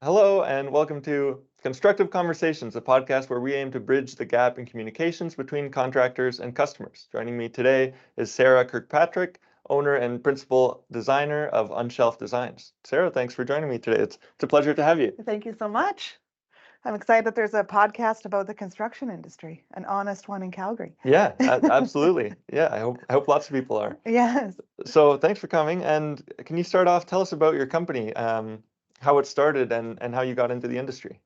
Hello, and welcome to Constructive Conversations, a podcast where we aim to bridge the gap in communications between contractors and customers. Joining me today is Sarah Kirkpatrick, owner and principal designer of Unshelf Designs. Sarah, thanks for joining me today. It's a pleasure to have you. Thank you so much. I'm excited that there's a podcast about the construction industry, an honest one in Calgary. Yeah, absolutely. Yeah, I hope lots of people are. Yes. So thanks for coming. And can you start off, tell us about your company, how it started and how you got into the industry?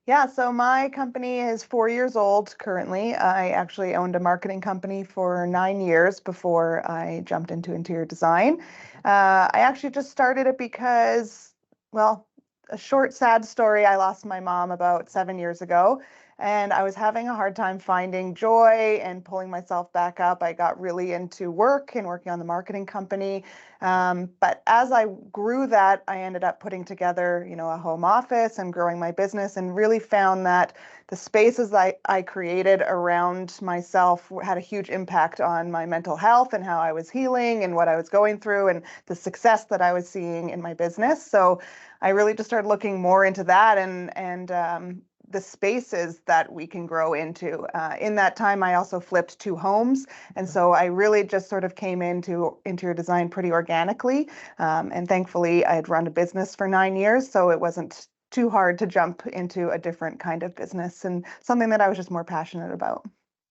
Yeah, so my company is 4 years old currently. I actually owned a marketing company for 9 years before I jumped into interior design. I actually just started it because, well, a short, sad story. I lost my mom about 7 years ago, and I was having a hard time finding joy and pulling myself back up. I got really into work and working on the marketing company. But as I grew that, I ended up putting together, a home office and growing my business, and really found that the spaces that I created around myself had a huge impact on my mental health and how I was healing and what I was going through and the success that I was seeing in my business. So I really just started looking more into that and the spaces that we can grow into. In that time, I also flipped 2 homes. And so I really just sort of came into interior design pretty organically. And thankfully, I had run a business for 9 years, so it wasn't too hard to jump into a different kind of business and something that I was just more passionate about.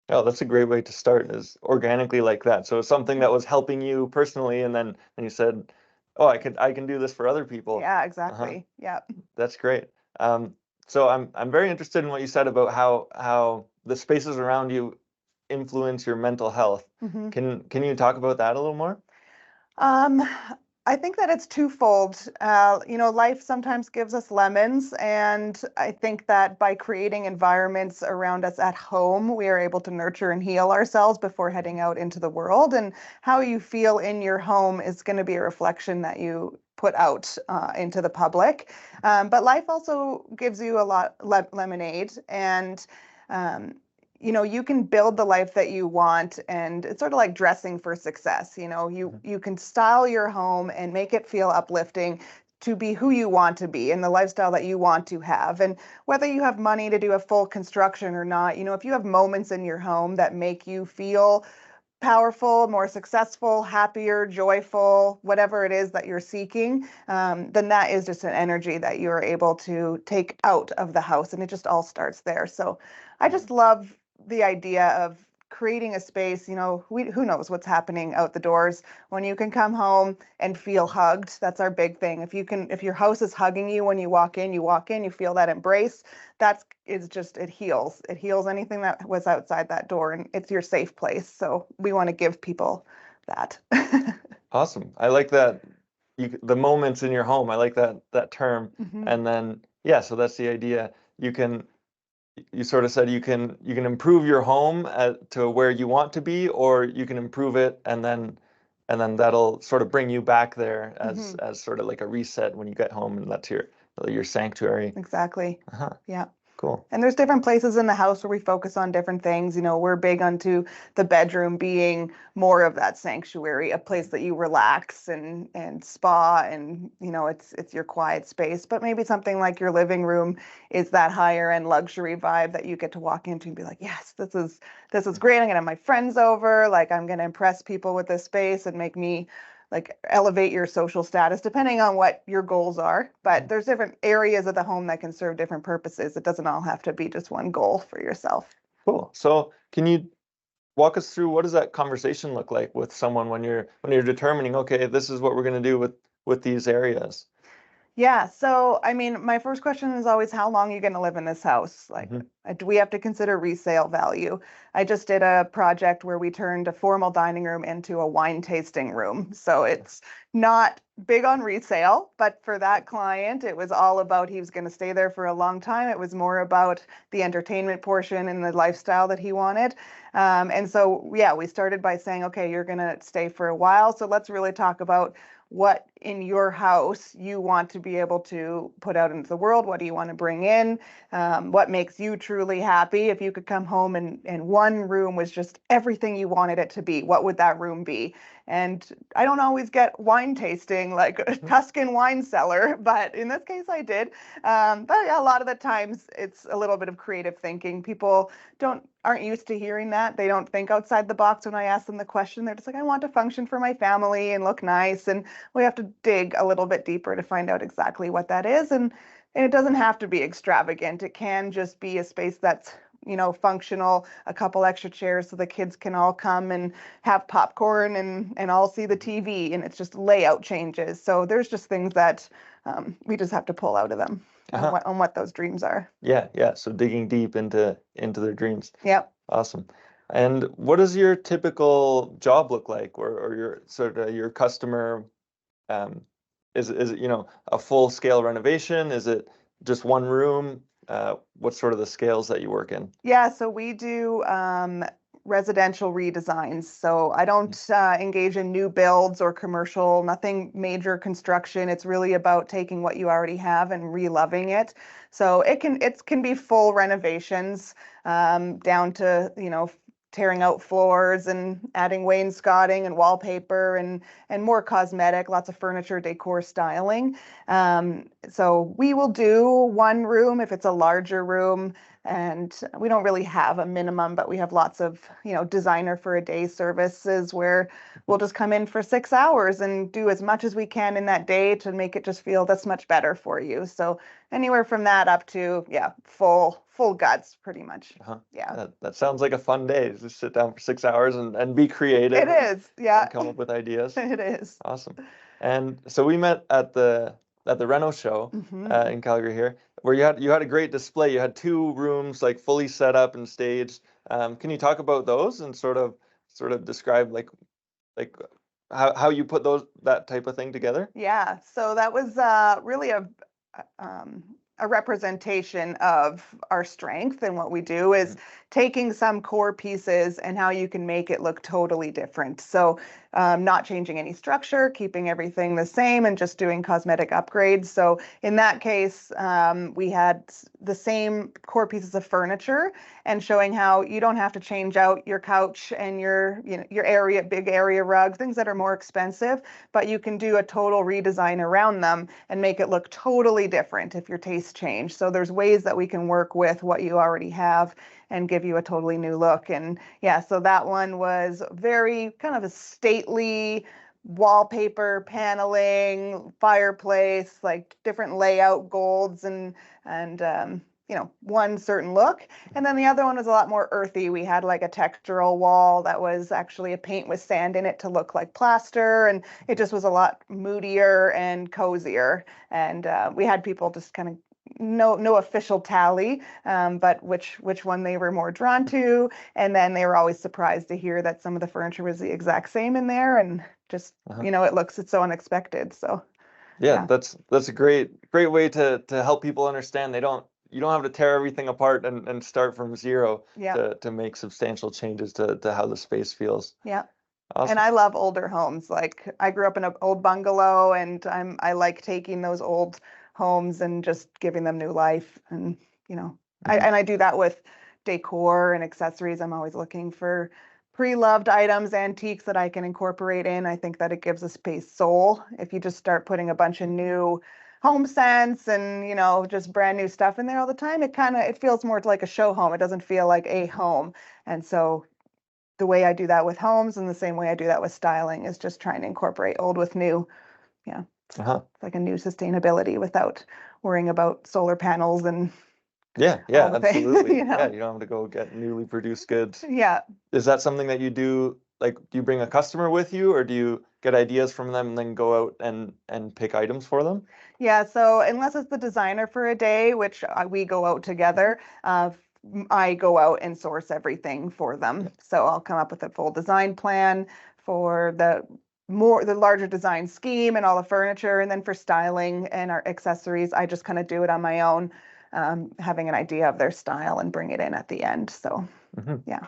Oh, that's a great way to start, is organically like that. So it's something that was helping you personally, and then you said, "Oh, I can do this for other people." Yeah, Uh-huh. exactly. Yeah. That's great. So I'm very interested in what you said about how the spaces around you influence your mental health. Mhm. Can you talk about that a little more? Um, I think that it's twofold. Life sometimes gives us lemons, and I think that by creating environments around us at home, we are able to nurture and heal ourselves before heading out into the world. And how you feel in your home is going to be a reflection that you put out into the public. But life also gives you a lot lemonade, and um, you can build the life that you want, and it's sort of like dressing for success. You can style your home and make it feel uplifting to be who you want to be and the lifestyle that you want to have. And whether you have money to do a full construction or not, if you have moments in your home that make you feel powerful, more successful, happier, joyful, whatever it is that you're seeking, then that is just an energy that you're able to take out of the house. And it just all starts there. So I just love the idea of creating a space. Who knows what's happening out the doors when you can come home and feel hugged. That's our big thing. If your house is hugging you when you walk in, you feel that embrace. It heals anything that was outside that door, and it's your safe place. So we want to give people that. Awesome. I like that. The moments in your home. I like that term. Mhm. And then yeah, so that's the idea. You can you sort of said you can improve your home to where you want to be, or you can improve it and then that'll sort of bring you back there as Mhm. as sort of like a reset when you get home, and that's your sanctuary. Exactly. Uh-huh. Yeah. Cool. And there's different places in the house where we focus on different things. We're big onto the bedroom being more of that sanctuary, a place that you relax and spa, and it's your quiet space. But maybe something like your living room is that higher end luxury vibe that you get to walk into and be like, yes, this is great. I'm gonna have my friends over. Like, I'm gonna impress people with this space and make me like elevate your social status depending on what your goals are. But there's different areas of the home that can serve different purposes. It doesn't all have to be just one goal for yourself. Cool. So can you walk us through, what does that conversation look like with someone when you're determining, okay, this is what we're going to do with these areas? Yeah, so I mean, my first question is always, how long are you going to live in this house? Like, Hmm. do we have to consider resale value? I just did a project where we turned a formal dining room into a wine tasting room. So it's not big on resale, but for that client, it was all about, he was going to stay there for a long time. It was more about the entertainment portion and the lifestyle that he wanted. And so, yeah, we started by saying, okay, you're going to stay for a while. So let's really talk about what in your house you want to be able to put out into the world. What do you want to bring in? What makes you truly happy? If you could come home and one room was just everything you wanted it to be, what would that room be? And I don't always get wine tasting like a Tuscan wine cellar, but in this case I did. But yeah, a lot of the times it's a little bit of creative thinking. People aren't used to hearing that. They don't think outside the box when I ask them the question. They're just like, I want to function for my family and look nice. And we have to dig a little bit deeper to find out exactly what that is. And it doesn't have to be extravagant. It can just be a space that's, functional, a couple extra chairs so the kids can all come and have popcorn and all see the TV, and it's just layout changes. So there's just things that we just have to pull out of them on what those dreams are. Yeah. So digging deep into their dreams. Yep. Awesome. And what does your typical job look like, or your sort of your customer? Is it a full scale renovation? Is it just one room? What's sort of the scales that you work in? Yeah, so we do residential redesigns. So I don't engage in new builds or commercial, nothing major construction. It's really about taking what you already have and reloving it. So it can be full renovations, down to, tearing out floors and adding wainscoting and wallpaper and more cosmetic, lots of furniture, decor, styling. So we will do one room if it's a larger room, and we don't really have a minimum, but we have lots of, designer for a day services where we'll just come in for 6 hours and do as much as we can in that day to make it just feel this much better for you. So anywhere from that up to, full guts pretty much. Yeah. That sounds like a fun day. Just sit down for 6 hours and be creative. It is, yeah. And come up with ideas. It is. Awesome. And so we met at the Reno show in Calgary here, where you had a great display. You had 2 rooms like fully set up and staged. Can you talk about those and sort of describe like how you put that type of thing together? Yeah. So that was really a representation of our strength, and what we do is taking some core pieces and how you can make it look totally different. So not changing any structure, keeping everything the same, and just doing cosmetic upgrades. So in that case, we had the same core pieces of furniture and showing how you don't have to change out your couch and your big area rug, things that are more expensive, but you can do a total redesign around them and make it look totally different if your tastes change. So there's ways that we can work with what you already have and give you a totally new look. And yeah, so that one was very kind of a stately wallpaper, paneling, fireplace, like different layout, golds and one certain look. And then the other one was a lot more earthy. We had like a textural wall that was actually a paint with sand in it to look like plaster, and it just was a lot moodier and cozier. And we had people just kind of no official tally, but which one they were more drawn to. And then they were always surprised to hear that some of the furniture was the exact same in there, and just it's so unexpected. So yeah. That's a great way to help people understand you don't have to tear everything apart and start from zero to make substantial changes to how the space feels. Yeah. Awesome. And I love older homes. Like I grew up in an old bungalow, and I like taking those old homes and just giving them new life. And I do that with decor and accessories. I'm always looking for pre-loved items, antiques that I can incorporate in. I think that it gives a space soul. If you just start putting a bunch of new home scents and just brand new stuff in there all the time, it feels more like a show home. It doesn't feel like a home. And so the way I do that with homes and the same way I do that with styling is just trying to incorporate old with new. Yeah. Like a new sustainability without worrying about solar panels and absolutely. Yeah, you don't have to go get newly produced goods. Yeah. Is that something that you do? Like, do you bring a customer with you, or do you get ideas from them and then go out and pick items for them? Yeah, so unless it's the designer for a day, which we go out together, I go out and source everything for them. So I'll come up with a full design plan for the larger design scheme and all the furniture, and then for styling and our accessories, I just kind of do it on my own, having an idea of their style and bring it in at the end. So yeah.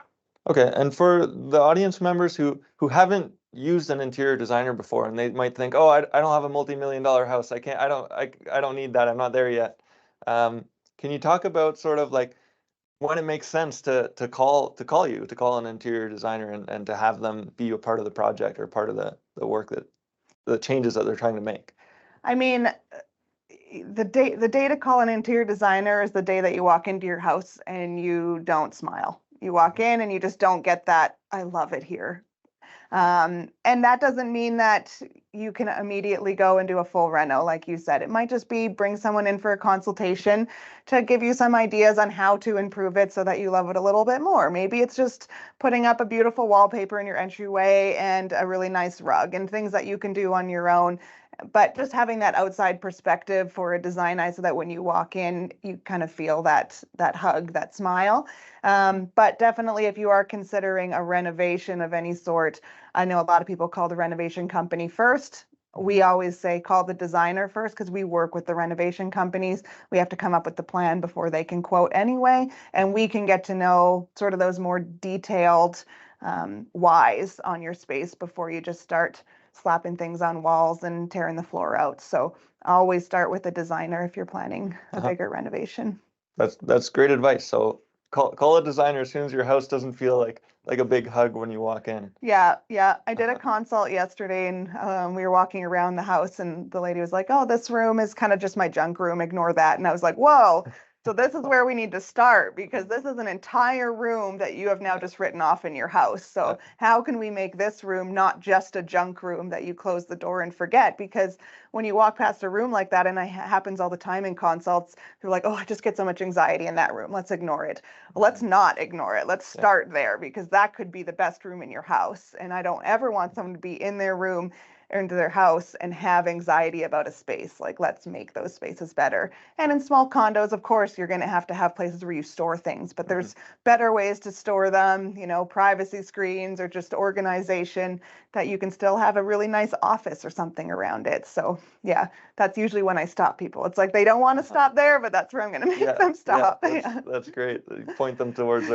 Okay, and for the audience members who haven't used an interior designer before, and they might think, oh, I don't have a multi-million-dollar house. I don't need that. I'm not there yet. Can you talk about sort of like when it makes sense to call an interior designer and to have them be a part of the project or part of the work that the changes that they're trying to make? I mean, the day to call an interior designer is the day that you walk into your house and you don't smile. You walk in and you just don't get that, I love it here. And that doesn't mean that you can immediately go and do a full reno, like you said. It might just be bring someone in for a consultation to give you some ideas on how to improve it so that you love it a little bit more. Maybe it's just putting up a beautiful wallpaper in your entryway and a really nice rug and things that you can do on your own. But just having that outside perspective for a design eye so that when you walk in, you kind of feel that hug, that smile. But definitely if you are considering a renovation of any sort, I know a lot of people call the renovation company first. We always say call the designer first because we work with the renovation companies. We have to come up with the plan before they can quote anyway. And we can get to know sort of those more detailed whys on your space before you just start slapping things on walls and tearing the floor out. So always start with a designer if you're planning a bigger renovation. That's great advice. So call a designer as soon as your house doesn't feel like a big hug when you walk in. Yeah. I did a consult yesterday and we were walking around the house and the lady was like, oh, this room is kind of just my junk room. Ignore that. And I was like, whoa. So this is where we need to start because this is an entire room that you have now just written off in your house. So how can we make this room not just a junk room that you close the door and forget? Because when you walk past a room like that, and it happens all the time in consults, they're like, oh, I just get so much anxiety in that room. Let's ignore it. Let's not ignore it. Let's start there because that could be the best room in your house. And I don't ever want someone to be in their room or into their house and have anxiety about a space. Like, let's make those spaces better. And in small condos, of course, you're going to have places where you store things, but there's better ways to store them, privacy screens or just organization that you can still have a really nice office or something around it. So yeah, that's usually when I stop people. It's like they don't want to stop there, but that's where I'm going to make them stop. That's great. You point them towards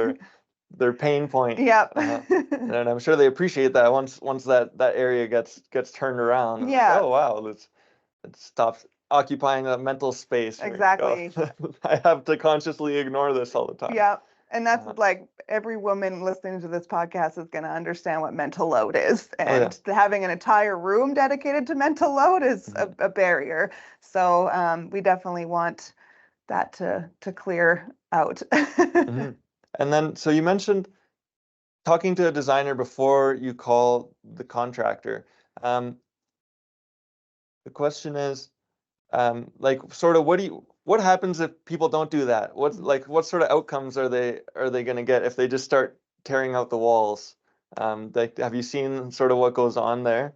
their pain point. Yep. And I'm sure they appreciate that once that area gets turned around. Yeah. Like, oh wow, it stops occupying that mental space. Exactly. Like, oh, I have to consciously ignore this all the time. Yeah. And that's like every woman listening to this podcast is going to understand what mental load is. And having an entire room dedicated to mental load is a barrier. So we definitely want that to clear out. And then, so you mentioned talking to a designer before you call the contractor. The question is, like, sort of, what happens if people don't do that? What sort of outcomes are they going to get if they just start tearing out the walls? Have you seen sort of what goes on there?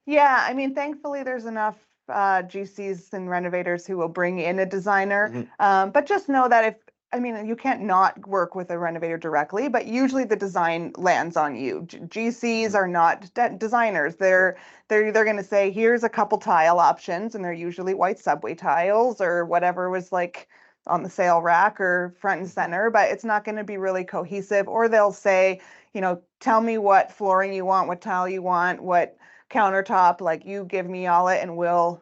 Yeah, I mean, thankfully there's enough GCs and renovators who will bring in a designer. But just know that you can't not work with a renovator directly, but usually the design lands on you. GCs are not designers. They're going to say, here's a couple tile options, and they're usually white subway tiles or whatever was like on the sale rack or front and center, but it's not going to be really cohesive. Or they'll say, tell me what flooring you want, what tile you want, what countertop, like you give me all it and we'll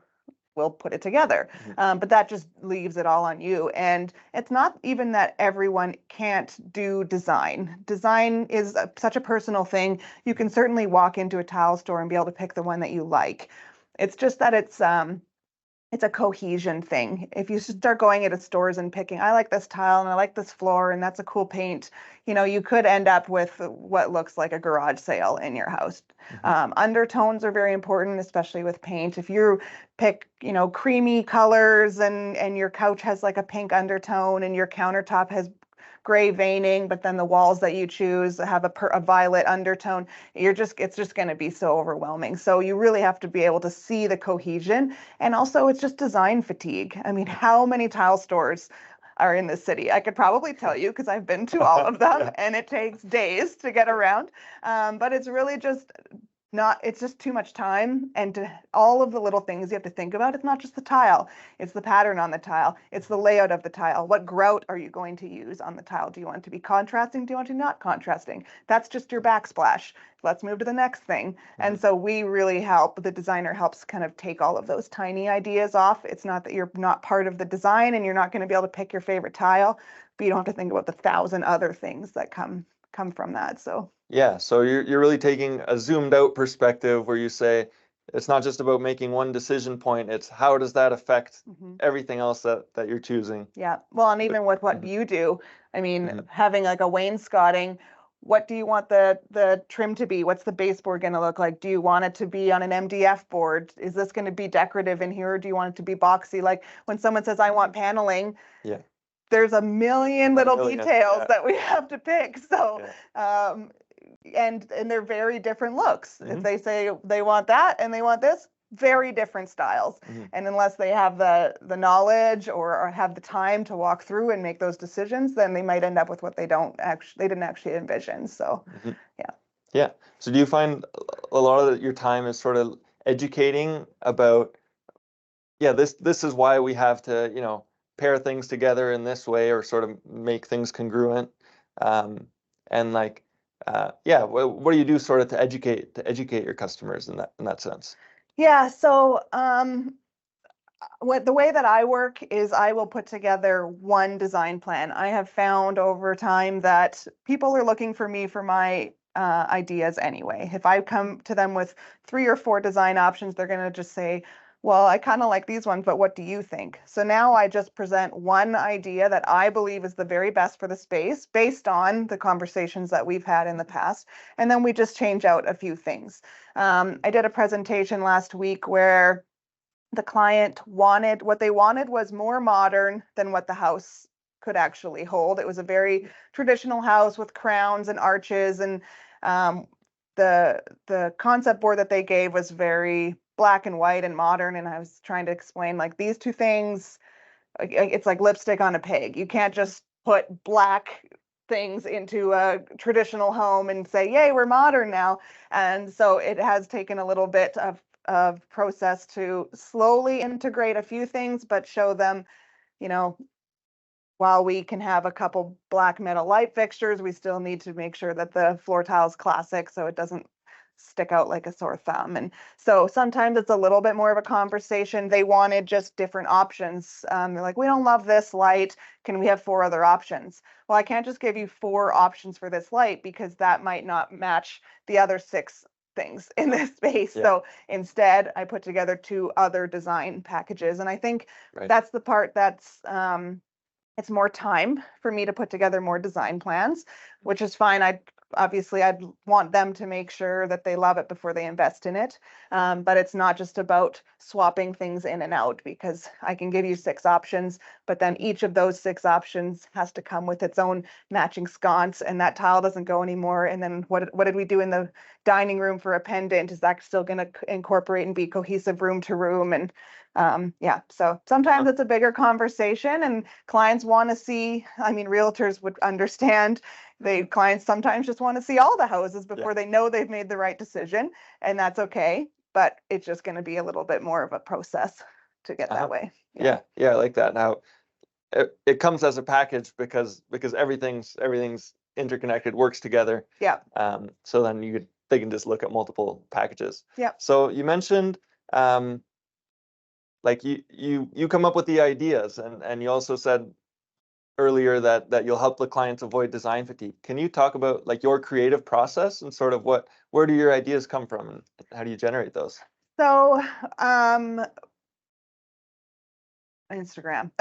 put it together. But that just leaves it all on you. And it's not even that everyone can't do design. Design is such a personal thing. You can certainly walk into a tile store and be able to pick the one that you like. It's just that it's a cohesion thing. If you start going into stores and picking, I like this tile and I like this floor and that's a cool paint, you could end up with what looks like a garage sale in your house. Undertones are very important, especially with paint. If you pick, creamy colors and your couch has like a pink undertone and your countertop has gray veining, but then the walls that you choose have a violet undertone, it's just going to be so overwhelming. So you really have to be able to see the cohesion. And also it's just design fatigue. I mean, how many tile stores are in this city? I could probably tell you because I've been to all of them and it takes days to get around. But it's really just it's just too much time, and all of the little things you have to think about. It's not just the tile, it's the pattern on the tile, it's the layout of the tile. What grout are you going to use on the tile? Do you want it to be contrasting? Do you want it not contrasting? That's just your backsplash. Let's move to the next thing. And so we really help, the designer helps kind of take all of those tiny ideas off. It's not that you're not part of the design and you're not going to be able to pick your favorite tile, but you don't have to think about the 1,000 other things that come from that. So Yeah, so you're really taking a zoomed out perspective where you say it's not just about making one decision point, it's how does that affect everything else that you're choosing. Yeah. Well, and even with what you do, I mean, having like a wainscoting, what do you want the trim to be? What's the baseboard going to look like? Do you want it to be on an MDF board? Is this going to be decorative in here, or do you want it to be boxy? Like when someone says, I want paneling, there's a million little details that we have to pick. So, and they're very different looks. If they say they want that and they want this, very different styles. And unless they have the knowledge or have the time to walk through and make those decisions, then they might end up with what they didn't actually envision. So yeah. So do you find a lot of your time is sort of educating about, this is why we have to, pair things together in this way, or sort of make things congruent, and like what do you do sort of to educate your customers in that sense? Yeah, so the way that I work is I will put together one design plan. I have found over time that people are looking for me for my ideas anyway. If I come to them with 3 or 4 design options, they're going to just say, well, I kind of like these ones, but what do you think? So now I just present one idea that I believe is the very best for the space based on the conversations that we've had in the past. And then we just change out a few things. I did a presentation last week where the client what they wanted was more modern than what the house could actually hold. It was a very traditional house with crowns and arches, and the concept board that they gave was very black and white and modern. And I was trying to explain, like, these two things, it's like lipstick on a pig. You can't just put black things into a traditional home and say, yay, we're modern now. And so it has taken a little bit of process to slowly integrate a few things, but show them, while we can have a couple black metal light fixtures, we still need to make sure that the floor tile is classic so it doesn't stick out like a sore thumb. And so sometimes it's a little bit more of a conversation. They wanted just different options. They're like, we don't love this light. Can we have 4 other options? Well, I can't just give you 4 options for this light because that might not match the other 6 things in this space. So instead, I put together 2 other design packages. And I think that's the part that's it's more time for me to put together more design plans, which is fine. I'd want them to make sure that they love it before they invest in it. But it's not just about swapping things in and out, because I can give you 6 options, but then each of those 6 options has to come with its own matching sconce, and that tile doesn't go anymore. And then what did we do in the dining room for a pendant? Is that still going to incorporate and be cohesive room to room? And so sometimes it's a bigger conversation, and clients want to see, realtors would understand, clients sometimes just want to see all the houses before they know they've made the right decision, and that's okay, but it's just going to be a little bit more of a process to get that way. I like that. Now it comes as a package because everything's interconnected, works together. So then they can just look at multiple packages. So you mentioned like you come up with the ideas, and you also said earlier that you'll help the clients avoid design fatigue. Can you talk about like your creative process and sort of where do your ideas come from and how do you generate those? So Instagram.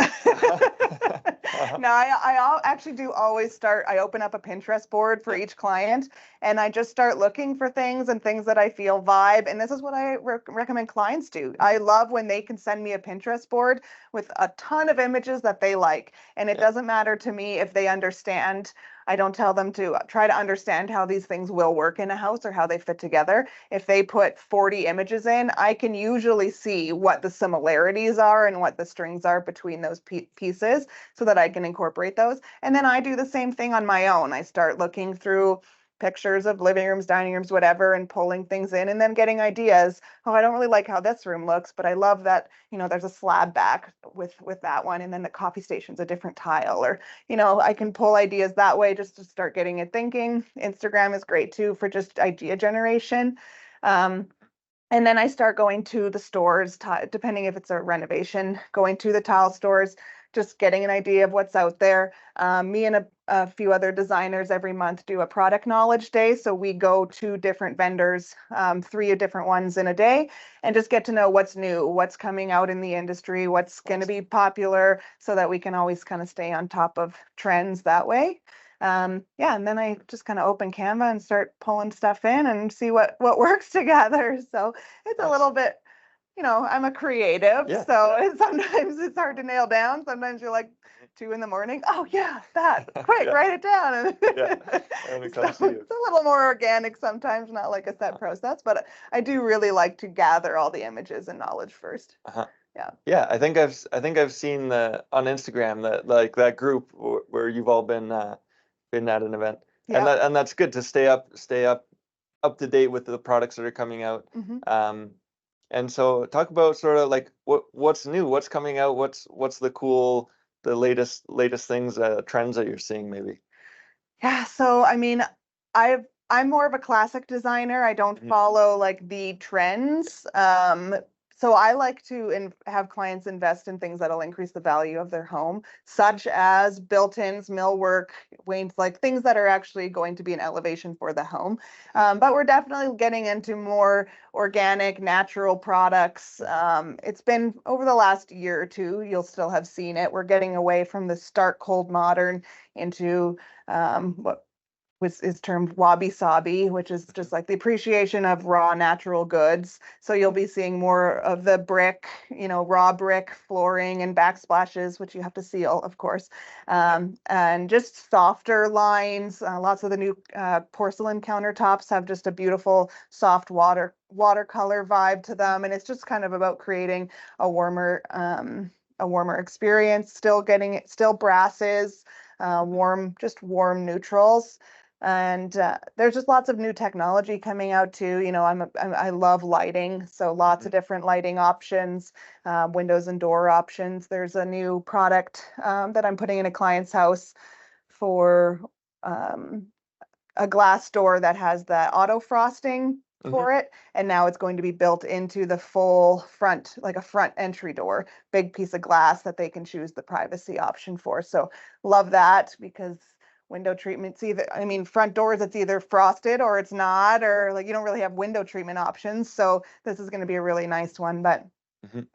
No, I actually do always I open up a Pinterest board for each client, and I just start looking for things and things that I feel vibe. And this is what I recommend clients do. I love when they can send me a Pinterest board with a ton of images that they like. And it doesn't matter to me if they understand. I don't tell them to try to understand how these things will work in a house or how they fit together. If they put 40 images in, I can usually see what the similarities are and what the strings are between those pieces so that I can incorporate those. And then I do the same thing on my own. I start looking through pictures of living rooms, dining rooms, whatever, and pulling things in and then getting ideas. Oh, I don't really like how this room looks, but I love that, there's a slab back with that one, and then the coffee station's a different tile, or, I can pull ideas that way just to start getting it thinking. Instagram is great too for just idea generation. And then I start going to the stores, depending if it's a renovation, going to the tile stores, just getting an idea of what's out there. Me and a few other designers every month do a product knowledge day. So we go to different vendors, 3 different ones in a day, and just get to know what's new, what's coming out in the industry, what's going to be popular, so that we can always kind of stay on top of trends that way. Yeah, and then I just kind of open Canva and start pulling stuff in and see what works together. So it's a little bit, I'm a creative, Yeah. so sometimes it's hard to nail down. Sometimes you're like 2 in the morning. Oh yeah, that quick, Yeah. write it down. Yeah, and it comes So to you. it's a little more organic sometimes, not like a set process, but I do really like to gather all the images and knowledge first. Yeah. Yeah, I think I've seen on Instagram that like that group where you've all been at an event, and Yeah. that's good to stay up to date with the products that are coming out. Mhm. And so talk about sort of like what's new, what's coming out, what's the latest things, trends that you're seeing maybe. Yeah, so I mean, I'm more of a classic designer. I don't Mhm. follow like the trends. So I like to have clients invest in things that'll increase the value of their home, such as built-ins, millwork, wains, like things that are actually going to be an elevation for the home. But we're definitely getting into more organic, natural products. It's been over the last year or two, you'll still have seen it. We're getting away from the stark cold modern into what is termed wabi sabi, which is just like the appreciation of raw natural goods. So you'll be seeing more of the brick, raw brick flooring and backsplashes, which you have to seal, of course, and just softer lines. Lots of the new porcelain countertops have just a beautiful soft watercolor vibe to them, and it's just kind of about creating a warmer experience. Still brasses, warm neutrals. And there's just lots of new technology coming out too. I love lighting, so lots of different lighting options, windows and door options. There's a new product that I'm putting in a client's house for um, a glass door that has the auto frosting for it, and now it's going to be built into the full front, like a front entry door, big piece of glass that they can choose the privacy option for. So love that, because window treatments, front doors, it's either frosted or it's not, or like you don't really have window treatment options. So this is going to be a really nice one. But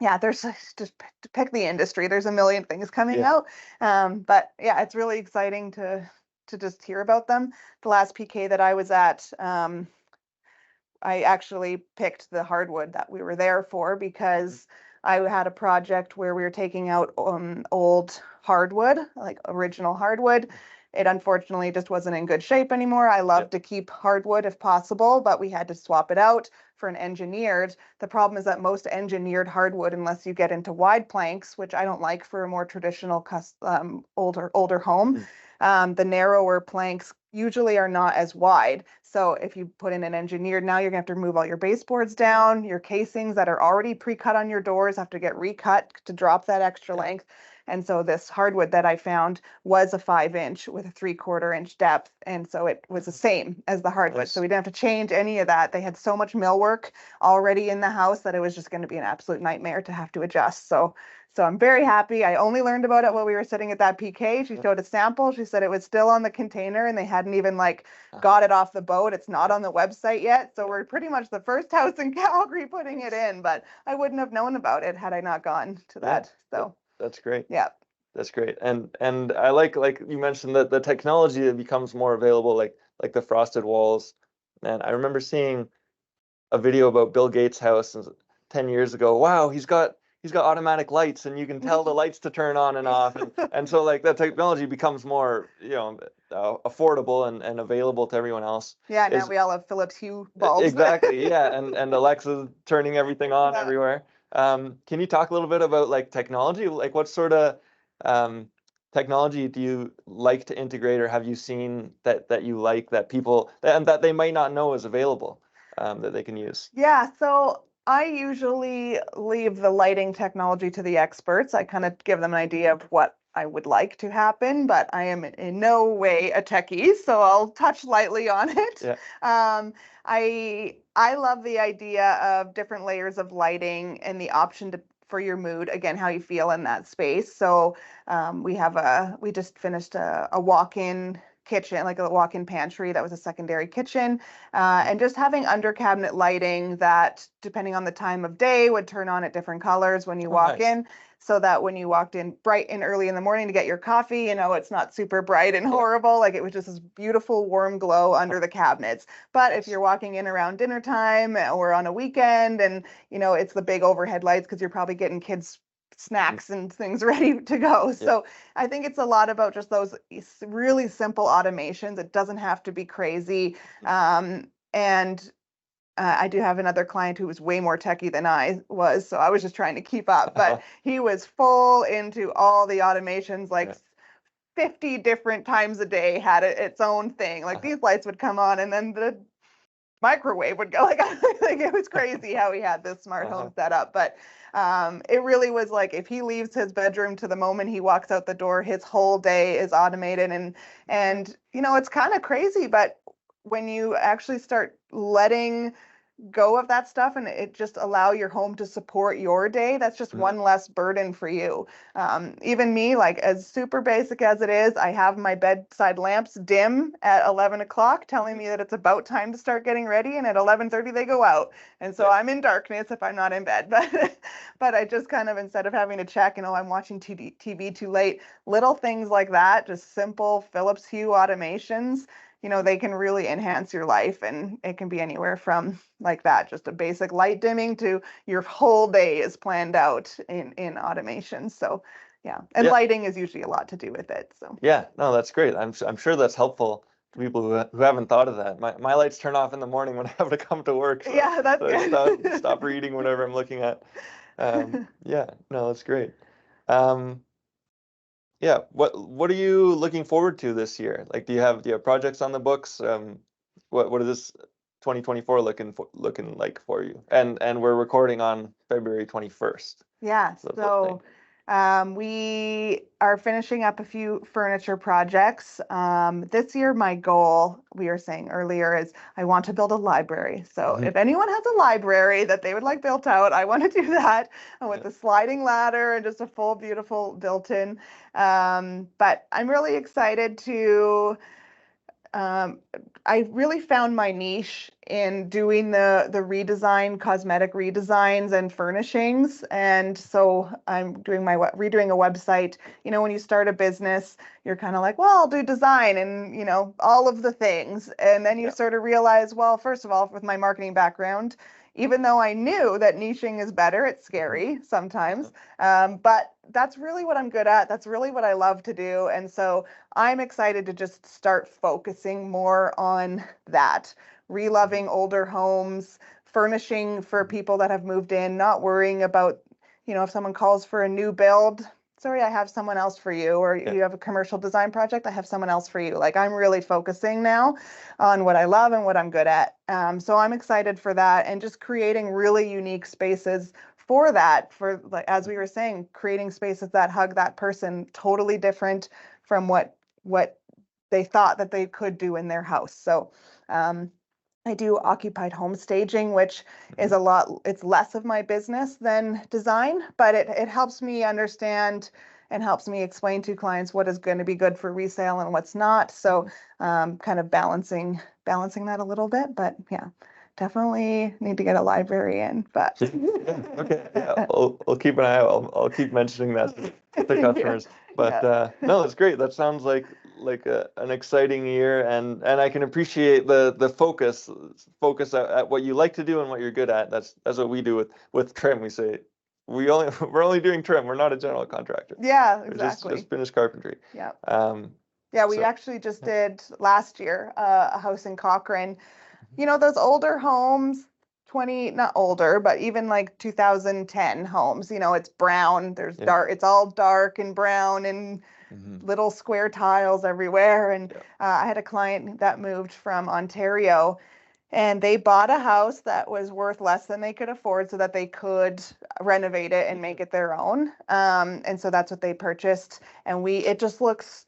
yeah, there's just to pick the industry, there's a million things coming out. But yeah, it's really exciting to just hear about them. The last PK that I was at, I actually picked the hardwood that we were there for, because I had a project where we were taking out old hardwood, like original hardwood. It unfortunately just wasn't in good shape anymore. I love to keep hardwood if possible, but we had to swap it out for an engineered. The problem is that most engineered hardwood, unless you get into wide planks, which I don't like for a more traditional older home, the narrower planks usually are not as wide. So if you put in an engineered, now you're gonna have to remove all your baseboards down. Your casings that are already pre-cut on your doors have to get recut to drop that extra length. And so this hardwood that I found was a 5-inch with a 3/4 inch depth. And so it was the same as the hardwood. Nice. So we didn't have to change any of that. They had so much millwork already in the house that it was just going to be an absolute nightmare to have to adjust. So I'm very happy. I only learned about it while we were sitting at that PK. She showed a sample. She said it was still on the container and they hadn't even got it off the boat. It's not on the website yet. So we're pretty much the first house in Calgary putting it in, but I wouldn't have known about it had I not gone to that. So that's great. yeah. That's great. And I like you mentioned that the technology that becomes more available, like the frosted walls. And I remember seeing a video about Bill Gates' house 10 years ago. Wow, he's got automatic lights, and you can tell the lights to turn on and off. And so like that technology becomes more, affordable and available to everyone else. Yeah, now we all have Philips Hue bulbs. Exactly, yeah. And Alexa's turning everything on everywhere. Can you talk a little bit about like technology? Like what sort of technology do you like to integrate, or have you seen that you like that people and that they might not know is available that they can use? Yeah, so I usually leave the lighting technology to the experts. I kind of give them an idea of what I would like to happen, but I am in no way a techie, so I'll touch lightly on it. Yeah. I love the idea of different layers of lighting and the option for your mood, again, how you feel in that space. So we just finished a walk-in kitchen, like a walk-in pantry that was a secondary kitchen, and just having under cabinet lighting that, depending on the time of day, would turn on at different colors when you walk Nice. in, so that when you walked in bright and early in the morning to get your coffee, it's not super bright and horrible. Like, it was just this beautiful warm glow under the cabinets. But if you're walking in around dinner time or on a weekend, and it's the big overhead lights because you're probably getting kids snacks and things ready to go. So I think it's a lot about just those really simple automations. It doesn't have to be crazy. And I do have another client who was way more techie than I was, so I was just trying to keep up. But he was full into all the automations, like 50 different times a day had its own thing. Like, these lights would come on, and then the microwave would go. Like, it was crazy how he had this smart home set up. But it really was like, if he leaves his bedroom to the moment he walks out the door, his whole day is automated. And it's kind of crazy, but when you actually start letting go of that stuff and it just allow your home to support your day, that's just one less burden for you. Even me, like, as super basic as it is, I have my bedside lamps dim at 11 o'clock, telling me that it's about time to start getting ready, and at 11:30 they go out, and so I'm in darkness if I'm not in bed. But I just kind of, instead of having to check, I'm watching TV too late, little things like that, just simple Philips Hue automations, they can really enhance your life. And it can be anywhere from like that, just a basic light dimming, to your whole day is planned out in automation. So yeah, and lighting is usually a lot to do with it. So yeah, no, that's great. I'm sure that's helpful to people who haven't thought of that. My lights turn off in the morning when I have to come to work. So, yeah, that's good. I stop reading whatever I'm looking at. Yeah, no, that's great. Um, Yeah, what are you looking forward to this year? Like, do you have projects on the books? What is this 2024 looking like for you? And we're recording on February 21st. Yeah, so we are finishing up a few furniture projects. This year, my goal, we were saying earlier, is I want to build a library. So if anyone has a library that they would like built out, I want to do that with a sliding ladder and just a full, beautiful built-in. But I'm really excited to I really found my niche in doing the cosmetic redesigns and furnishings. And so I'm doing redoing a website. When you start a business, you're kind of like, well, I'll do design and, all of the things. And then you sort of realize, well, first of all, with my marketing background, even though I knew that niching is better, it's scary sometimes. But that's really what I'm good at. That's really what I love to do. And so I'm excited to just start focusing more on that, reloving older homes, furnishing for people that have moved in, not worrying about, if someone calls for a new build, sorry, I have someone else for you, or you have a commercial design project, I have someone else for you. Like, I'm really focusing now on what I love and what I'm good at. So I'm excited for that, and just creating really unique spaces for that, for, like, as we were saying, creating spaces that hug that person, totally different from what they thought that they could do in their house. So I do occupied home staging, which is it's less of my business than design, but it helps me understand and helps me explain to clients what is going to be good for resale and what's not. So kind of balancing that a little bit, but yeah, definitely need to get a library in. But okay, yeah, I'll keep an eye out. I'll keep mentioning that to customers. But no, that's great. That sounds like an exciting year, and I can appreciate the focus at what you like to do and what you're good at. That's what we do with trim. We say we're only doing trim. We're not a general contractor. Yeah, exactly. Just finish carpentry. Yeah. Yeah, we actually just did last year a house in Cochrane. Those older homes, not older, but even like 2010 homes, it's brown, there's dark, it's all dark and brown and little square tiles everywhere. And I had a client that moved from Ontario, and they bought a house that was worth less than they could afford so that they could renovate it and make it their own. And so that's what they purchased. And it just looks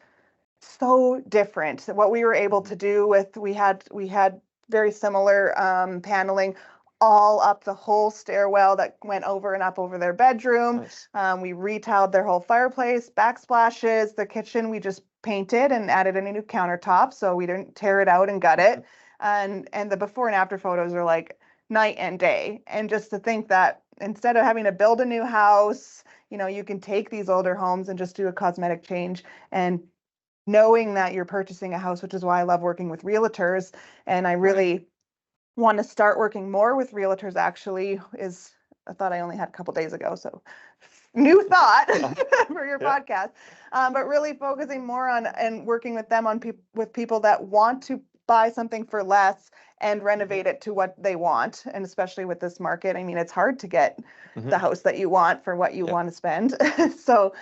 so different. What we were able to do we had very similar paneling all up the whole stairwell that went over and up over their bedroom. Nice. We retiled their whole fireplace, backsplashes, the kitchen we just painted and added a new countertop so we didn't tear it out and gut it. And the before and after photos are like night and day. And just to think that instead of having to build a new house, you can take these older homes and just do a cosmetic change, and knowing that you're purchasing a house, which is why I love working with realtors. And I really want to start working more with realtors, actually, is a thought I only had a couple days ago. So new thought for your podcast, but really focusing more on and working with them with people that want to buy something for less and renovate it to what they want. And especially with this market, I mean, it's hard to get the house that you want for what you want to spend. So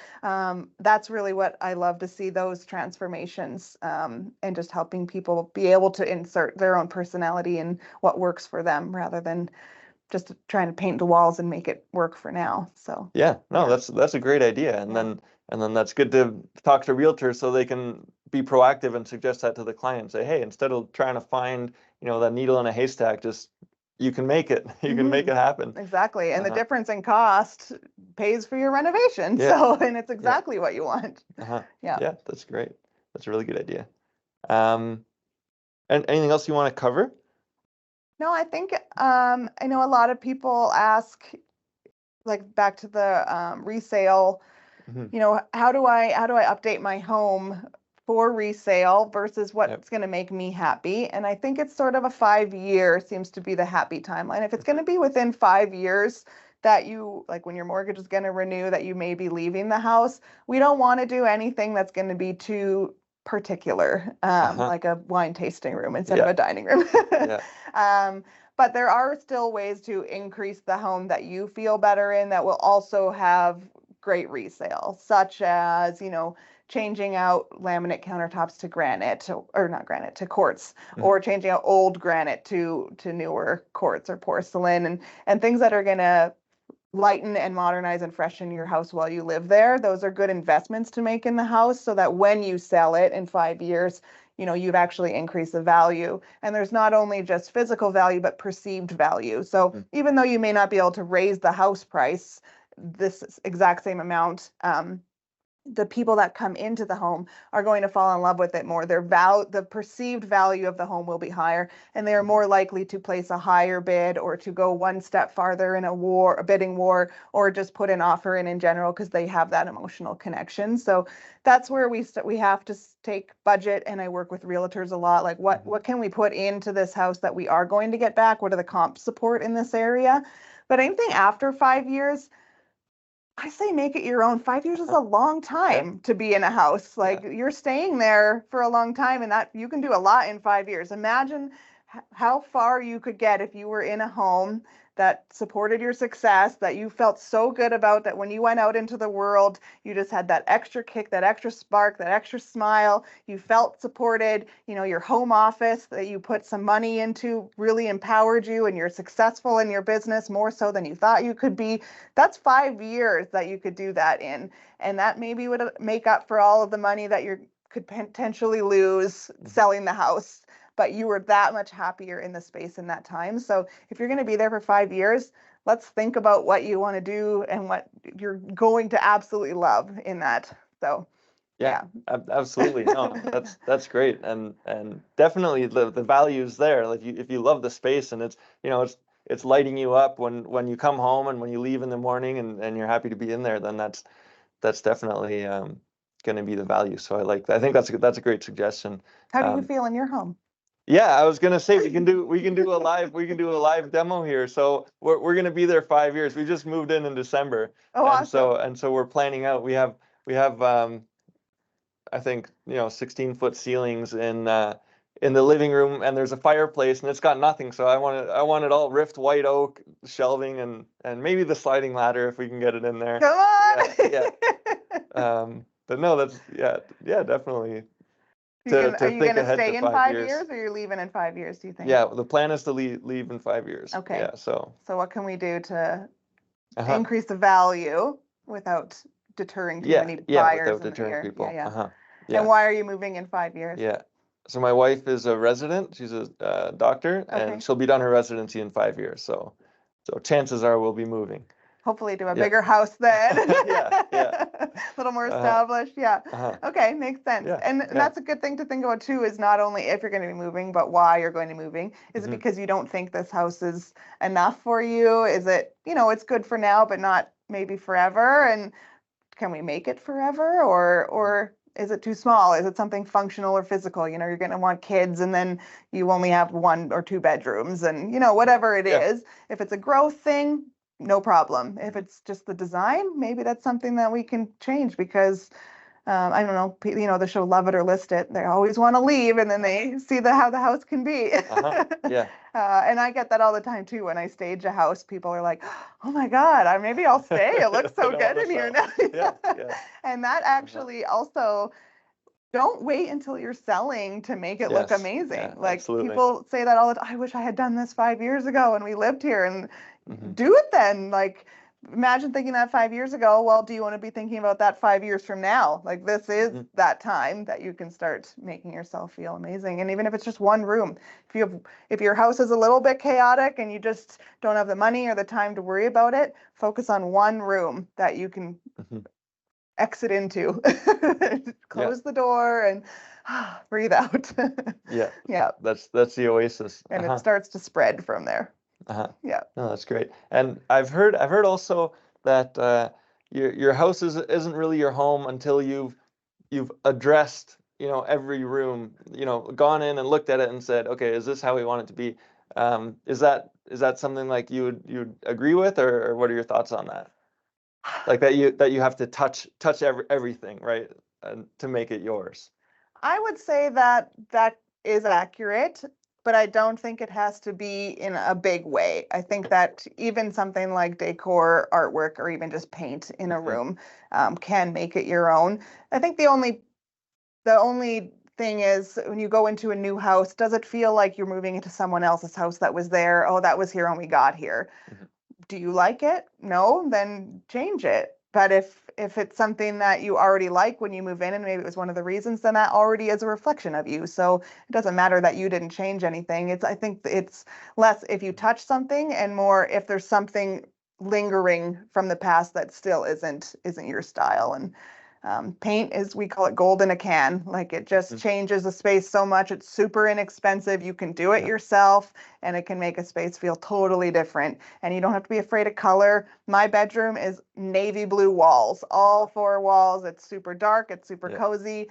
that's really what I love to see, those transformations, and just helping people be able to insert their own personality in what works for them rather than just trying to paint the walls and make it work for now. So that's a great idea. And then that's good to talk to realtors so they can be proactive and suggest that to the client. Say, hey, instead of trying to find, that needle in a haystack, just you can make it. You can make it happen. Exactly. And the difference in cost pays for your renovation. So, and it's exactly what you want. Yeah, that's great. That's a really good idea. And anything else you want to cover? No, I think I know a lot of people ask, like back to the resale, how do I update my home for resale versus what's going to make me happy? And I think it's sort of a 5-year seems to be the happy timeline. If it's going to be within 5 years that you, like when your mortgage is going to renew, that you may be leaving the house, we don't want to do anything that's going to be too particular, like a wine tasting room instead of a dining room. But there are still ways to increase the home that you feel better in that will also have great resale, such as, changing out laminate countertops to granite, or not granite, to quartz, or changing out old granite to newer quartz or porcelain, and things that are going to lighten and modernize and freshen your house while you live there. Those are good investments to make in the house so that when you sell it in 5 years, you've actually increased the value. And there's not only just physical value, but perceived value. So even though you may not be able to raise the house price this exact same amount, the people that come into the home are going to fall in love with it more. The perceived value of the home will be higher, and they are more likely to place a higher bid or to go one step farther in a bidding war, or just put an offer in general because they have that emotional connection. So that's where we have to take budget, and I work with realtors a lot. Like what can we put into this house that we are going to get back? What are the comp support in this area? But anything after 5 years, I say make it your own. 5 years is a long time to be in a house. Like you're staying there for a long time, and that you can do a lot in 5 years. Imagine how far you could get if you were in a home that supported your success, that you felt so good about, that when you went out into the world, you just had that extra kick, that extra spark, that extra smile. You felt supported. Your home office that you put some money into really empowered you, and you're successful in your business more so than you thought you could be. That's 5 years that you could do that in. And that maybe would make up for all of the money that you could potentially lose selling the house. But you were that much happier in the space in that time. So if you're going to be there for 5 years, let's think about what you want to do and what you're going to absolutely love in that. So absolutely. No, that's great. And definitely the value's there. Like if you love the space and it's lighting you up when you come home and when you leave in the morning, and you're happy to be in there, then that's definitely going to be the value. So I think that's a great suggestion. How do you feel in your home? Yeah, I was gonna say we can do a live demo here. So we're gonna be there 5 years. We just moved in December. Oh, awesome. So we're planning out. We have I think 16-foot ceilings in the living room and there's a fireplace and it's got nothing. So I want it all rift white oak shelving and maybe the sliding ladder if we can get it in there. Come on. Yeah. But no, that's definitely to Are you think gonna ahead stay to in 5 years, or you're leaving in 5 years, do you think? Yeah, the plan is to leave in 5 years. Okay. Yeah, so what can we do to uh-huh. increase the value without deterring too many buyers without in the deterring year? people. Yeah. Uh-huh. And Yeah. why are you moving in 5 years? Yeah. So my wife is a resident. She's a doctor, Okay. and she'll be done her residency in 5 years. So chances are we'll be moving. Hopefully to a bigger house then. Yeah. A little more established. Yeah. Okay, makes sense. Yeah, And that's a good thing to think about too, is not only if you're going to be moving, but why you're going to be moving. Is it because you don't think this house is enough for you? Is it, it's good for now, but not maybe forever? And can we make it forever? Or is it too small? Is it something functional or physical? You're going to want kids and then you only have 1 or 2 bedrooms and, whatever it is. If it's a growth thing, no problem. If it's just the design, maybe that's something that we can change because I don't know, the show Love It or List It. They always want to leave and then they see how the house can be. Yeah. And I get that all the time too. When I stage a house, people are like, oh my God, maybe I'll stay. It looks so good in here now. Yeah. And that actually also, don't wait until you're selling to make it look amazing. Yeah, like absolutely. People say that all the time. I wish I had done this 5 years ago when we lived here, and do it then. Like, imagine thinking that 5 years ago. Well, do you want to be thinking about that 5 years from now? Like, this is that time that you can start making yourself feel amazing. And even if it's just one room, if your house is a little bit chaotic and you just don't have the money or the time to worry about it, focus on one room that you can exit into. Close the door and breathe out. Yeah. That's the oasis. And it starts to spread from there. Yeah. No, that's great. And I've heard also that your house isn't really your home until you've addressed, every room, gone in and looked at it and said, okay, is this how we want it to be? Is that something like you'd agree with, or what are your thoughts on that? Like that you have to touch everything, right? And to make it yours. I would say that is accurate, but I don't think it has to be in a big way. I think that even something like decor, artwork, or even just paint in a room can make it your own. I think the only thing is, when you go into a new house, does it feel like you're moving into someone else's house that was there? Oh, that was here when we got here. Do you like it? No, then change it. But if it's something that you already like when you move in, and maybe it was one of the reasons, then that already is a reflection of you. So it doesn't matter that you didn't change anything. I think it's less if you touch something and more if there's something lingering from the past that still isn't your style. And paint is, we call it gold in a can. Like, it just changes the space so much. It's super inexpensive. You can do it yourself, and it can make a space feel totally different. And you don't have to be afraid of color. My bedroom is navy blue walls, all 4 walls. It's super dark. It's super cozy.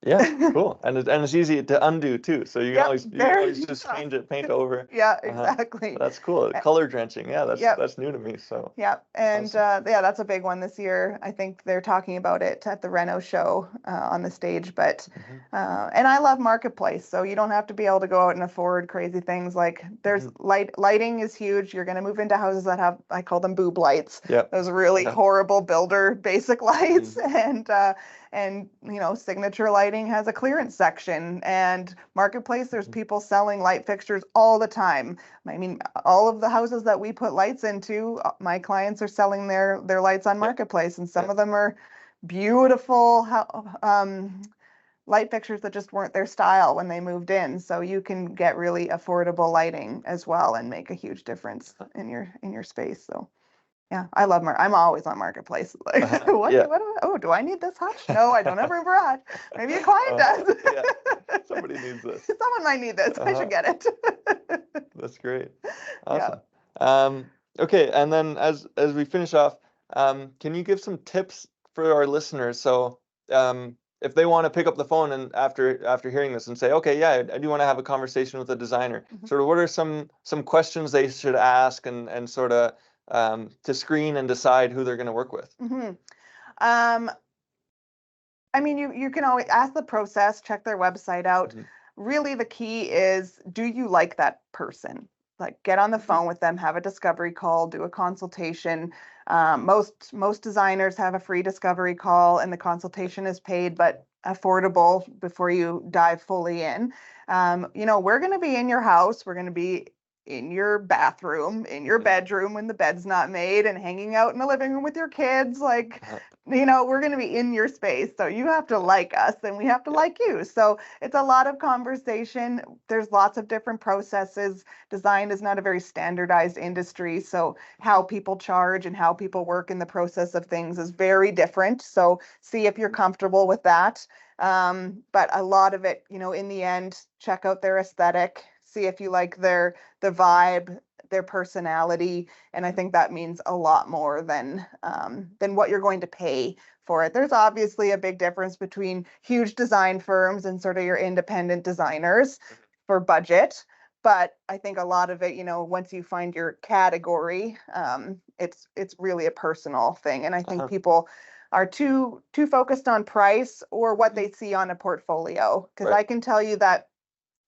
Yeah, cool. And it's easy to undo too. So you can always just change it, paint over. Yeah, exactly. That's cool. Color drenching. Yeah, that's new to me. So yeah, and awesome. that's a big one this year. I think they're talking about it at the Reno show on the stage. But and I love Marketplace, so you don't have to be able to go out and afford crazy things. Like, there's lighting is huge. You're going to move into houses that have, I call them boob lights. Those really horrible builder basic lights. And Signature Lighting has a clearance section, and Marketplace, there's people selling light fixtures all the time. I mean, all of the houses that we put lights into, my clients are selling their lights on Marketplace, and some of them are beautiful light fixtures that just weren't their style when they moved in. So you can get really affordable lighting as well and make a huge difference in your space. So yeah, I love I'm always on Marketplace. Like, do I need this hutch? No, I don't have a garage. Maybe a client does. Somebody needs this. Someone might need this. I should get it. That's great. Awesome. Okay, and then as we finish off, can you give some tips for our listeners? So, if they want to pick up the phone and after hearing this and say, okay, yeah, I do want to have a conversation with a designer, sort of what are some questions they should ask and sort of to screen and decide who they're going to work with? Um, I mean, you can always ask the process, check their website out. Really, the key is, do you like that person? Like, get on the phone with them, have a discovery call, do a consultation. Most designers have a free discovery call, and the consultation is paid, but affordable before you dive fully in. We're going to be in your house. We're going to be in your bathroom, in your bedroom when the bed's not made, and hanging out in the living room with your kids. Like, we're going to be in your space. So you have to like us and we have to like you. So it's a lot of conversation. There's lots of different processes. Design is not a very standardized industry. So how people charge and how people work in the process of things is very different. So see if you're comfortable with that. But a lot of it, in the end, check out their aesthetic, see if you like the vibe, their personality, and I think that means a lot more than what you're going to pay for it. There's obviously a big difference between huge design firms and sort of your independent designers for budget, but I think a lot of it, once you find your category, it's really a personal thing, and I think people are too focused on price or what they see on a portfolio, because I can tell you that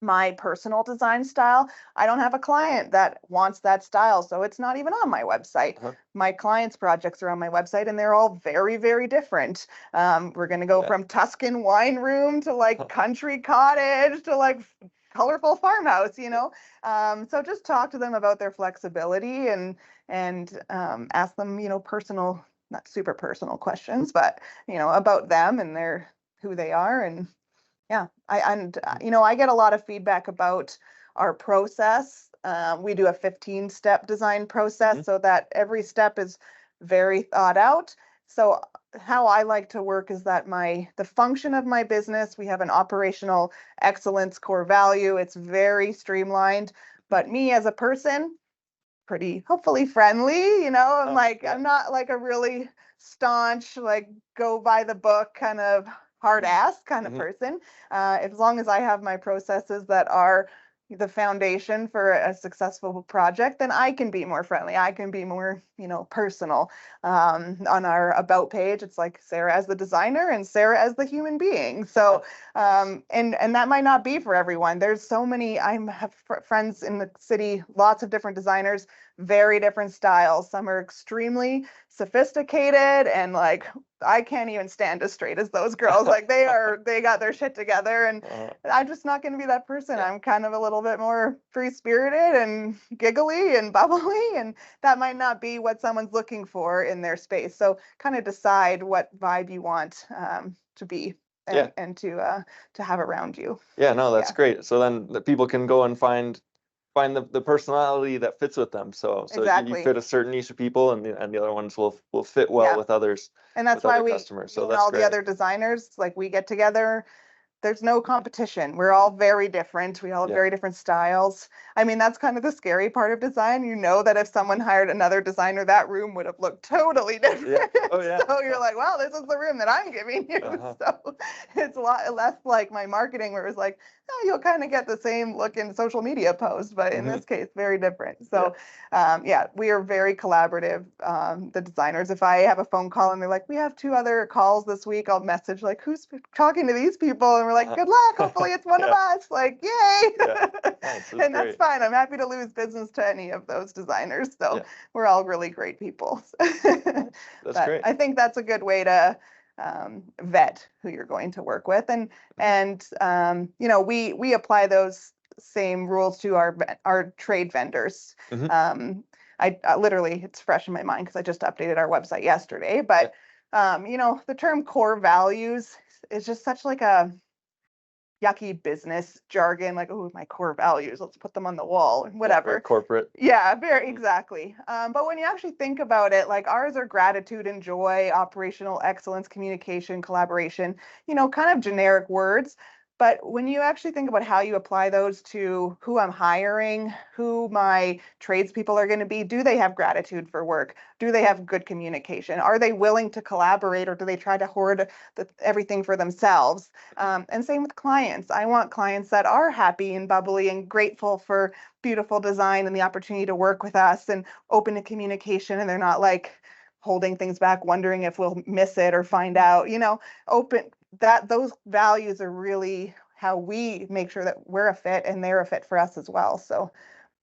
my personal design style, I don't have a client that wants that style, so it's not even on my website. My clients' projects are on my website, and they're all very, very different. We're going to go from Tuscan wine room to like country cottage to like colorful farmhouse, so just talk to them about their flexibility and ask them, personal, not super personal questions, but about them and their who they are. And yeah, I get a lot of feedback about our process. We do a 15-step design process so that every step is very thought out. So how I like to work is that the function of my business, we have an operational excellence core value. It's very streamlined, but me as a person, pretty hopefully friendly, I'm not like a really staunch, like go by the book kind of hard ass kind of person. As long as I have my processes that are the foundation for a successful project, then I can be more friendly. I can be more, personal. On our about page, it's like Sarah as the designer and Sarah as the human being. So, and that might not be for everyone. There's so many. I have friends in the city, lots of different designers, very different styles. Some are extremely sophisticated and like I can't even stand as straight as those girls. Like they got their shit together, and I'm just not going to be that person. I'm kind of a little bit more free spirited and giggly and bubbly, and that might not be what someone's looking for in their space. So kind of decide what vibe you want to be and to have around you. Yeah, no, that's great. So then the people can go and find the personality that fits with them. So you fit a certain niche of people, and the other ones will fit well with others. And that's why customers. So that's all great. The other designers, like we get together. There's no competition. We're all very different. We all have very different styles. I mean, that's kind of the scary part of design. You know that if someone hired another designer, that room would have looked totally different. Oh, yeah. So you're like, well, this is the room that I'm giving you. So it's a lot less like my marketing where it was like, oh, you'll kind of get the same look in social media posts, but in this case, very different. So we are very collaborative. The designers, if I have a phone call and they're like, we have 2 other calls this week, I'll message like, who's talking to these people? And we're like, good luck. Hopefully it's one of us. Like, yay. And that's fine. I'm happy to lose business to any of those designers. So we're all really great people. That's great. I think that's a good way to vet who you're going to work with. And we apply those same rules to our trade vendors. I literally, it's fresh in my mind because I just updated our website yesterday, but the term core values is just such like a yucky business jargon, like, oh, my core values, let's put them on the wall, whatever. Corporate. Yeah, very exactly. But when you actually think about it, like ours are gratitude and joy, operational excellence, communication, collaboration, kind of generic words. But when you actually think about how you apply those to who I'm hiring, who my tradespeople are going to be, do they have gratitude for work? Do they have good communication? Are they willing to collaborate, or do they try to hoard everything for themselves? And same with clients. I want clients that are happy and bubbly and grateful for beautiful design and the opportunity to work with us, and open to communication, and they're not like holding things back, wondering if we'll miss it or find out, open. That those values are really how we make sure that we're a fit and they're a fit for us as well. So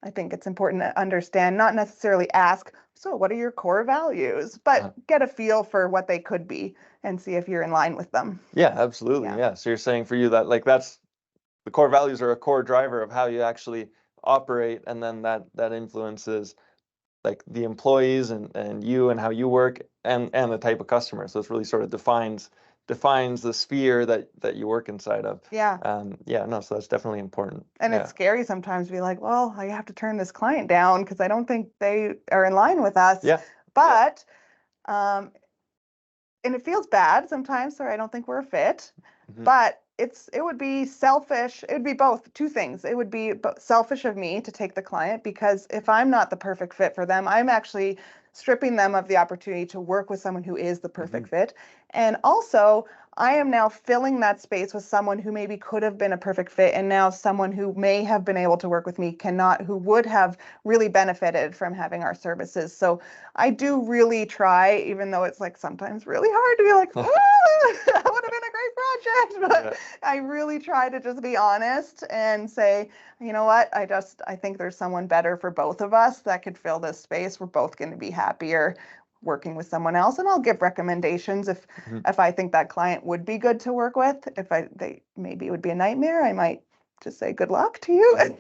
I think it's important to understand, not necessarily ask, so what are your core values, but get a feel for what they could be and see if you're in line with them. Yeah, absolutely. Yeah. So you're saying for you that like that's the core values are a core driver of how you actually operate, and then that influences like the employees and you and how you work and the type of customer. So it's really sort of defines the sphere that you work inside of. Yeah. No, so that's definitely important. And it's scary sometimes to be like, well, I have to turn this client down because I don't think they are in line with us. Yeah. But and it feels bad sometimes, so I don't think we're a fit. But it would be selfish. It would be both, two things. It would be selfish of me to take the client, because if I'm not the perfect fit for them, I'm actually stripping them of the opportunity to work with someone who is the perfect fit. And also, I am now filling that space with someone who maybe could have been a perfect fit, and now someone who may have been able to work with me who would have really benefited from having our services. So I do really try, even though it's like sometimes really hard to be like, that would have been a great project, but I really try to just be honest and say, you know what, I think there's someone better for both of us that could fill this space. We're both going to be happier working with someone else, and I'll give recommendations if I think that client would be good to work with. If maybe it would be a nightmare, I might just say good luck to you and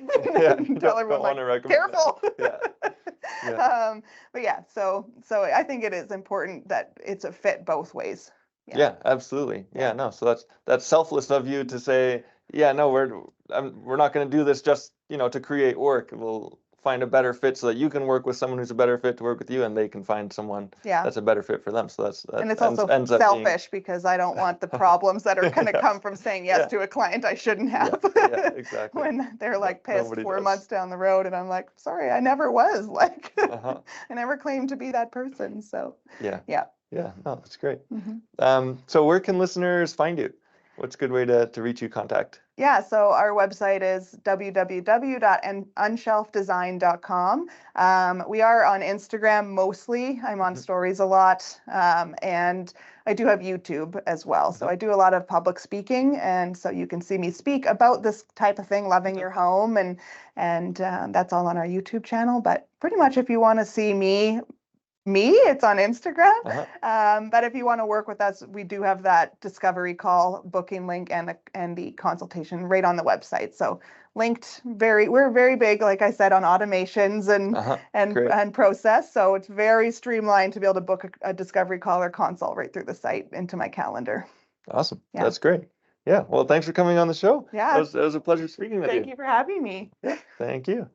tell everyone like, careful. But yeah, so I think it is important that it's a fit both ways. Yeah, absolutely. Yeah, no. So that's selfless of you to say, yeah, no, we're not going to do this just to create work. We'll find a better fit so that you can work with someone who's a better fit to work with you, and they can find someone that's a better fit for them. So and it's also selfish because I don't want the problems that are going to come from saying yes to a client I shouldn't have. Yeah, exactly. When they're like pissed 4 months down the road, and I'm like, sorry, I never was like, I never claimed to be that person. So yeah, no, that's great. So where can listeners find you? What's a good way to reach you, contact? Yeah, so our website is www.unshelfdesign.com. We are on Instagram mostly. I'm on stories a lot, and I do have YouTube as well. So I do a lot of public speaking, and so you can see me speak about this type of thing, loving your home, and that's all on our YouTube channel. But pretty much if you want to see me, it's on Instagram. But if you want to work with us, we do have that discovery call booking link and the consultation right on the website. So we're very big, like I said, on automations and process. So it's very streamlined to be able to book a discovery call or consult right through the site into my calendar. Awesome. Yeah. That's great. Yeah. Well, thanks for coming on the show. Yeah. It was a pleasure speaking with you. Thank you for having me. Yeah. Thank you.